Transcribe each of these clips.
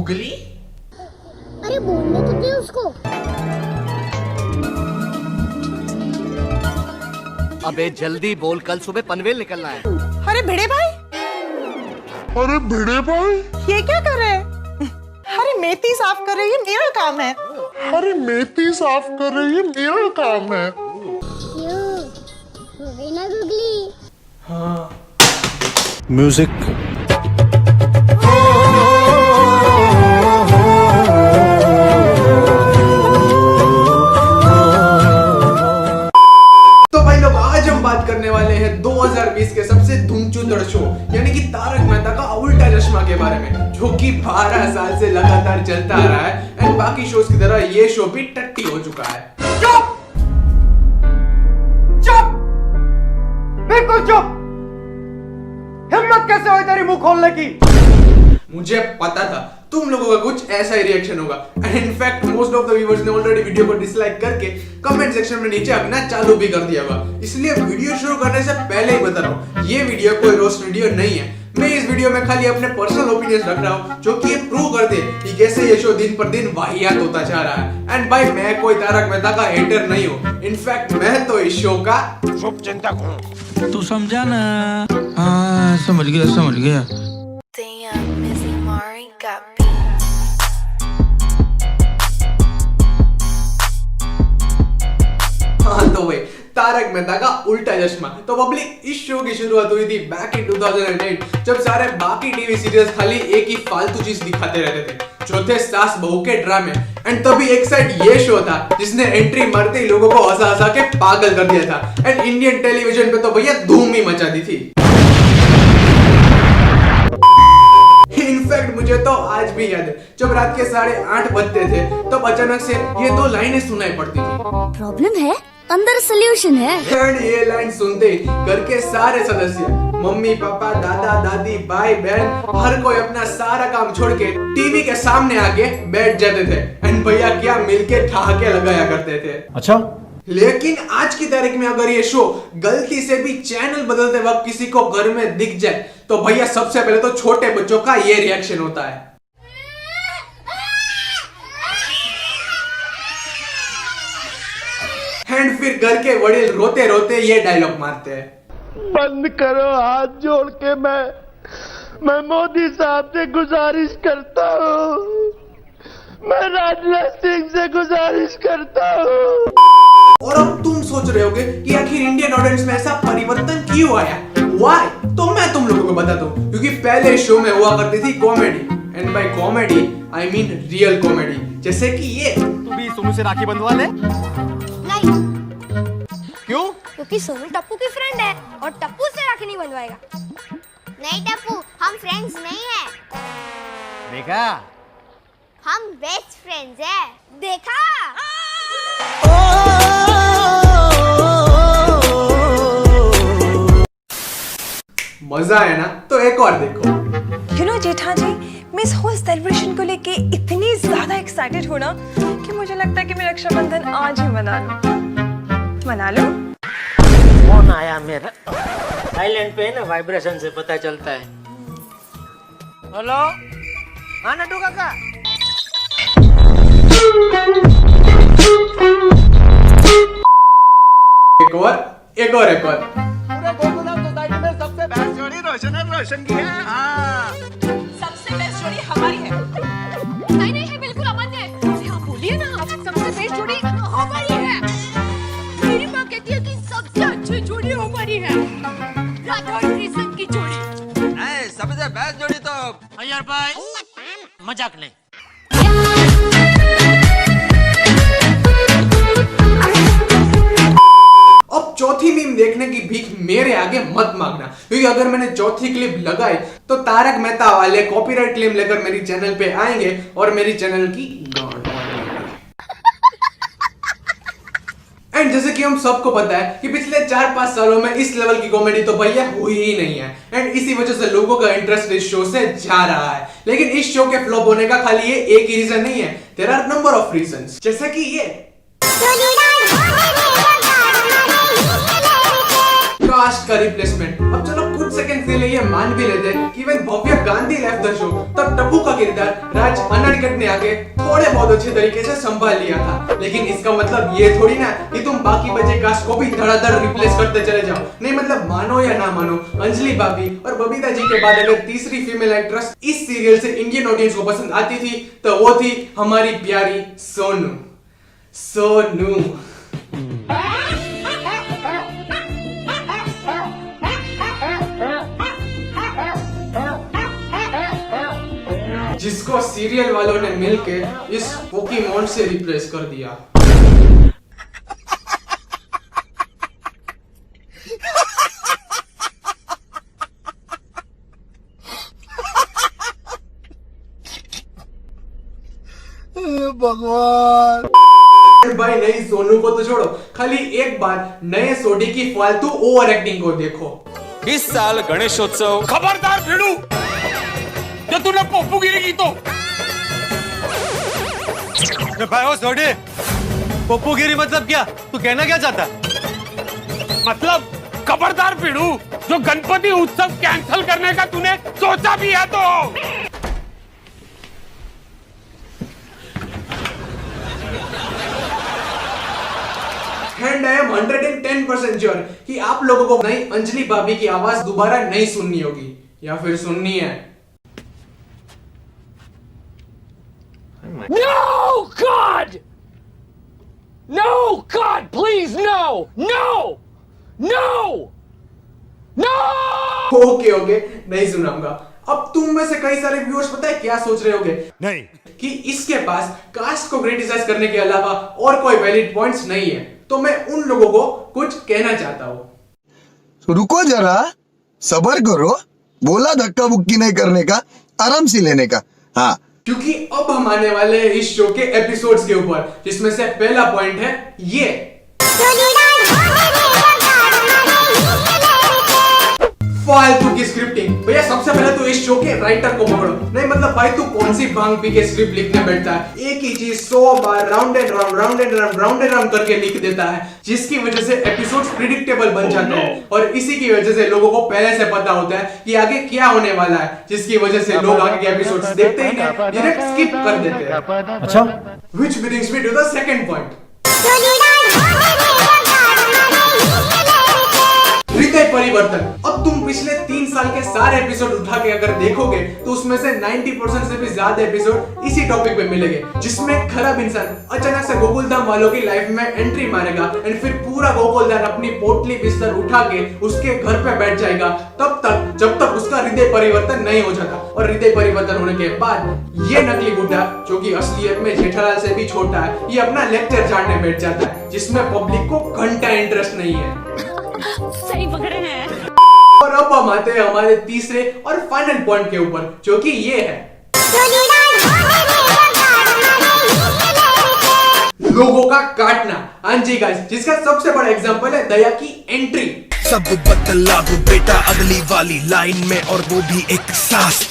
Googly? अरे बोलने तो दे उसको। अबे जल्दी बोल, कल सुबह पनवेल निकलना है। अरे भिड़े भाई, ये क्या कर रहे हैं? अरे मेथी साफ कर रही है, मेरा काम है। क्यों? हो गई ना गुगली? म्यूजिक। तो भाई लोग, आज हम बात करने वाले हैं 2020 के सबसे धूमचूदड़ शो यानी कि तारक मेहता का उल्टा चश्मा के बारे में, जो कि 12 साल से लगातार चलता आ रहा है एंड बाकी शोज की तरह ये शो भी टट्टी हो चुका है। चुप! चुप! बिल्कुल चुप! हिम्मत कैसे हुई तेरी मुंह खोलने की? मुझे पता था तुम लोगों का कुछ ऐसा ही रिएक्शन होगा and in fact most of the viewers ने ऑलरेडी वीडियो को डिसलाइक करके कमेंट सेक्शन में नीचे अपना चालू भी कर दिया होगा। इसलिए वीडियो शुरू करने से पहले ही बता रहा हूँ, ये वीडियो कोई रोस्ट वीडियो नहीं है। मैं इस वीडियो में खाली अपने पर्सनल ओपिनियंस रख रहा हूँ जो कि ये प्रूव करते हैं कि कैसे ये शो दिन पर दिन वाहियात होता जा रहा है। एंड भाई, मैं कोई तारक मेहता का हेटर नहीं हूँ, इनफैक्ट मैं तो इस शो का शुभ चिंतक हूँ। तू समझा ना? हाँ, समझ गया। हाँ तो भाई, तारक मेहता का उल्टा चश्मा। तो पब्लिक, इस शो की शुरुआत हुई थी बैक इन 2008 जब सारे बाकी टीवी सीरियल्स खाली एक ही फालतू चीज दिखाते रहते थे, जो थे सास बहू के ड्रामे। एंड तभी एक साइड ये शो था जिसने एंट्री मारते ही लोगों को हंसा हंसा के पागल कर दिया था एंड इंडियन टेलीविजन पे तो भैया धूम ही मचा दी थी। इनफैक्ट मुझे तो आज भी याद है जब रात के 8:30 बजते थे तब अचानक से ये दो लाइनें सुनाई पड़ती थी। प्रॉब्लम है, अंदर सोल्यूशन है। एंड ये लाइन सुनते ही घर के सारे सदस्य, मम्मी पापा, दादा दादी, भाई बहन, हर कोई अपना सारा काम छोड़ के टीवी के सामने आके बैठ जाते थे एंड भैया क्या मिलके ठहाके लगाया करते थे। अच्छा, लेकिन आज की तारीख में अगर ये शो गलती से भी चैनल बदलते वक्त किसी को घर में दिख जाए तो भैया सबसे पहले तो छोटे बच्चों का ये रिएक्शन होता है। एंड फिर घर के वडील रोते रोते ये डायलॉग मारते हैं, बंद करो हाथ जोड़ के मैं मोदी साहब से गुजारिश करता हूँ, मैं राजनाथ सिंह से गुजारिश करता हूँ। और अब तुम सोच रहे होगे कि आखिर इंडियन ऑडियंस में ऐसा परिवर्तन क्यों आया? Why? तो मैं तुम लोगों को बताता हूँ, क्योंकि पहले शो में हुआ करती थी comedy, and by comedy I mean real comedy, जैसे कि ये। तू भी सोनू से राखी बंधवा ले। नहीं, क्यों? क्योंकि सोनू टप्पू की फ्रेंड है और टप्पू से राखी नहीं बंधवाएगा। नहीं टप्पू, हम फ्रेंड्स नहीं है। देखा? हम बेस्ट फ्रेंड्स है। देखा? मजा है ना? तो एक और देखो। You know जेठा जी, मैं इस होल सेलिब्रेशन को लेके इतनी ज्यादा एक्साइटेड हूँ ना कि मुझे लगता है कि मैं रक्षाबंधन आज ही मना लूं। फोन आया मेरा, साइलेंट पे है ना, वाइब्रेशन से पता चलता है। हेलो, हाँ नटू काका। एक और पूरे गोकुलम सोसाइटी में सबसे बेस्ट जोड़ी रोशन की है। हाँ, सबसे बेस्ट जोड़ी हमारी है। नहीं है, बिल्कुल अमन है। हाँ बोलिए ना, सबसे बेस्ट जोड़ी हमारी है। मेरी माँ कहती है कि सबसे अच्छी जोड़ी हमारी है, राधा और कृष्ण की जोड़ी। नहीं, सबसे बेस्ट जोड़ी तो अय्यर भाई, मजाक नहीं। अब चौथी मीम देखने की भीख मेरे आगे मत मांगना, क्योंकि अगर मैंने चौथी क्लिप लगाई तो तारक मेहता वाले कॉपीराइट क्लेम लेकर मेरी चैनल पे आएंगे और मेरी चैनल की गांड एंड जैसे कि हम सबको पता है कि पिछले 4-5 सालों में इस लेवल की कॉमेडी तो भैया हुई ही नहीं है एंड इसी वजह से लोगों का इंटरेस्ट इस शो से जा रहा है। लेकिन इस शो के फ्लॉप होने का खाली ये एक ही रीजन नहीं है, there are number of reasons, जैसे कि ये कास्ट का रिप्लेसमेंट। अब चलो कुछ सेकंड के लिए ये मान भी लेते कि when Bhavya Gandhi left the show, तब टप्पू का किरदार राज अनाड़कट ने आके थोड़े बहुत अच्छे तरीके से संभाल लिया था। लेकिन इसका मतलब ये थोड़ी ना कि तुम बाकी बचे कास्ट को भी धड़ाधड़ रिप्लेस करते चले जाओ। नहीं मतलब मानो या ना मानो, अंजलि भाभी और बबीता जी के बाद अगर तीसरी फीमेल एक्ट्रेस इस सीरियल से इंडियन ऑडियंस को पसंद आती थी तो वो थी हमारी प्यारी सोनू। सोनू जिसको सीरियल वालों ने मिलके इस पोकेमॉन से रिप्लेस कर दिया। भगवान भाई नई सोनू को तो छोड़ो, खाली एक बार नए सोडी की फालतू ओवर एक्टिंग को देखो। इस साल गणेशोत्सव खबरदार भिड़ू जो तूने पप्पूगिरी की तो भाई ओ सोडी, पप्पूगिरी मतलब क्या? तू कहना क्या चाहता है? मतलब खबरदार भिड़ू, जो गणपति उत्सव कैंसिल करने का तूने सोचा भी है तो एंड आई एम 110% श्योर कि आप लोगों को नई अंजलि भाभी की आवाज दोबारा नहीं सुननी होगी या फिर सुननी है। No God! No God, please no! No! No! No! Okay नहीं सुनाऊंगा। अब तुम में से कई सारे व्यूअर्स पता है क्या सोच रहे होगे? नहीं कि इसके पास कास्ट को क्रिटिसाइज करने के अलावा और कोई वैलिड पॉइंट्स नहीं है। तो मैं उन लोगों को कुछ कहना चाहता हूँ। रुको जरा, सबर करो, बोला धक्का बुक्की नहीं करने का, आराम से लेने का। हाँ, क्योंकि अब हम आने वाले हैं इस शो के एपिसोड्स के ऊपर, जिसमें से पहला पॉइंट है ये फालतू की स्क्रिप्टिंग। भैया सबसे पहले तो इस शो के राइटर को पकड़ो। नहीं मतलब भाई तू कौन सी भांग पी के स्क्रिप्ट लिखने बैठता है? एक ही चीज 100 बार राउंड एंड राउंड करके लिख देता है, जिसकी वजह से एपिसोड्स प्रिडिक्टेबल बन जाते हैं और इसी की वजह से लोगों को पहले से पता होता है कि आगे क्या होने वाला है, जिसकी वजह से लोग आगे के एपिसोड्स देखते ही नहीं, डायरेक्ट स्किप कर देते हैं। अच्छा, Which brings me to the second point. हृदय परिवर्तन। अब तुम पिछले 3 साल के सारे एपिसोड उठा के अगर देखोगे तो उसमें से 90% से भी ज्यादा एपिसोड इसी टॉपिक पे मिलेंगे, जिसमें खराब इंसान अचानक से गोकुलधाम वालों की लाइफ में एंट्री मारेगा एंड फिर पूरा गोकुलधाम अपनी पोटली बिस्तर उठा के उसके घर पे बैठ जाएगा तब तक जब तक उसका हृदय परिवर्तन नहीं हो जाता। और हृदय परिवर्तन होने के बाद ये नकली बुड्ढा, जो कि असलियत में जेठालाल से भी छोटा है, ये अपना लेक्चर झाड़ने बैठ जाता है, जिसमें पब्लिक को घंटा इंटरेस्ट नहीं है। सही पकड़े हैं। और अब हम आते हैं हमारे तीसरे और फाइनल पॉइंट के ऊपर, जो कि ये है लोगों का काटना। हाँ जी गाइस, जिसका सबसे बड़ा एग्जांपल है दया की एंट्री। सब बदला वो बेटा अगली वाली लाइन में, और वो भी एक सांस।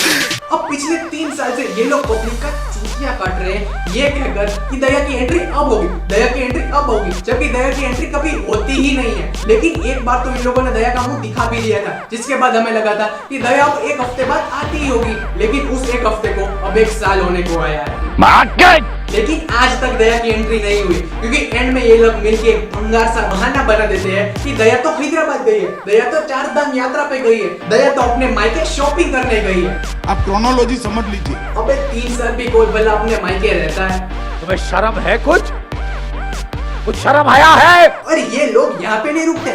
अब पिछले 3 साल से ये लोग पब्लिक का चूतिया काट रहे हैं ये कहकर कि दया की एंट्री अब होगी, दया की एंट्री अब होगी, जबकि दया की एंट्री कभी होती ही नहीं है। लेकिन एक बार तो इन लोगों ने दया का मुंह दिखा भी लिया था, जिसके बाद हमें लगा था कि दया अब 1 हफ्ते बाद आती ही होगी, लेकिन उस 1 हफ्ते को अब 1 साल होने को आया है। लेकिन आज तक दया की एंट्री नहीं हुई, क्योंकि एंड में ये लोग मिलके भंगार सा बहाना बना देते हैं कि दया तो हैदराबाद गई है, दया तो 4 धाम यात्रा पे गई है, दया तो अपने मायके शॉपिंग करने गई है। आप क्रोनोलॉजी समझ लीजिए। अबे 3 साल भी कोई भला अपने मायके रहता है? तुम्हें शर्म है? कुछ शर्म आया है? और ये लोग यहाँ पे नहीं रुकते,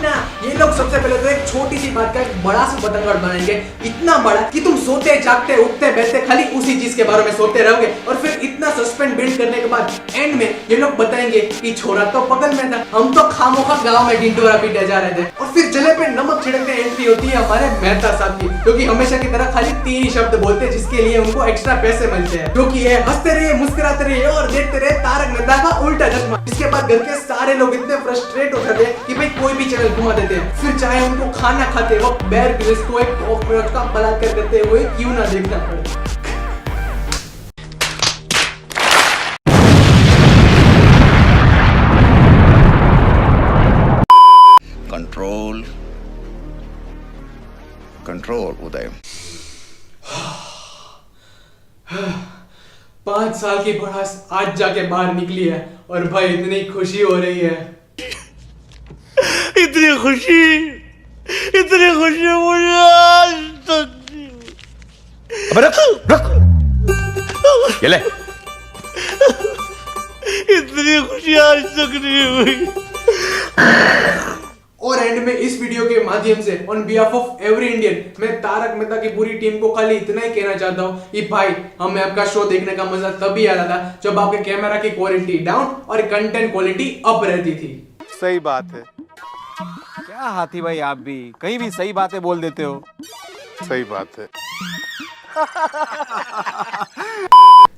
ना ये लोग सबसे पहले तो एक छोटी सी बात का एक बड़ा सा पतंगड़ बनाएंगे, इतना बड़ा कि तुम सोते जागते उठते बैठते खाली उसी चीज के बारे में सोते रहोगे। और फिर इतना सस्पेंस बिल्ड करने के बाद एंड में ये लोग बताएंगे कि छोरा तो पकड़ में था, हम तो खामोखा गाँव में ढिंडोरा पीटे जा रहे थे। और फिर जले पे नमक छिड़कने एंट्री होती है हमारे मेहता साहब की, क्योंकि हमेशा की तरह खाली 3 ही शब्द बोलते हैं, जिसके लिए उनको एक्स्ट्रा पैसे मिलते हैं, जो कि है हंसते रहिए, मुस्कुराते रहिए और देखते रहे तारक मेहता का उल्टा चश्मा। इसके बाद घर के सारे लोग इतने फ्रस्ट्रेट हो जाते हैं कि भाई कोई भी चैनल घुमा देते हैं, फिर चाहे उनको खाना खाते वक्त बेयर ग्रिल्स को एक कॉकरोच का बलात्कार करते हुए क्यों ना देखना पड़े। कंट्रोल कंट्रोल उदय। 5 साल की भड़ास आज जाके बाहर निकली है और भाई इतनी खुशी हो रही है, इतनी खुशी मुझे आज तक नहीं हुई। अबे रख ये ले। इतनी खुशी आज तक नहीं हुई। और एंड में इस वीडियो के माध्यम से on behalf of every Indian मैं तारक मेहता की पूरी टीम को खाली इतना ही कहना चाहता हूँ कि भाई हमें आपका शो देखने का मजा तभी आता था जब आपके कैमरा की क्वालिटी डाउन और कंटेंट क्वालिटी अप रहती थी। सही बात है। क्या हाथी भाई आप भी कहीं भी सही बातें बोल देते हो। सही बात है।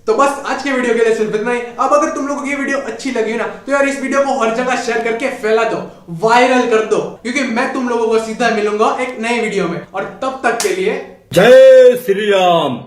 तो बस आज के वीडियो के लिए सिर्फ इतना ही। अब अगर तुम लोगों को ये वीडियो अच्छी लगी ना तो यार इस वीडियो को हर जगह शेयर करके फैला दो, वायरल कर दो, क्योंकि मैं तुम लोगों को सीधा मिलूंगा एक नए वीडियो में। और तब तक के लिए जय श्री राम।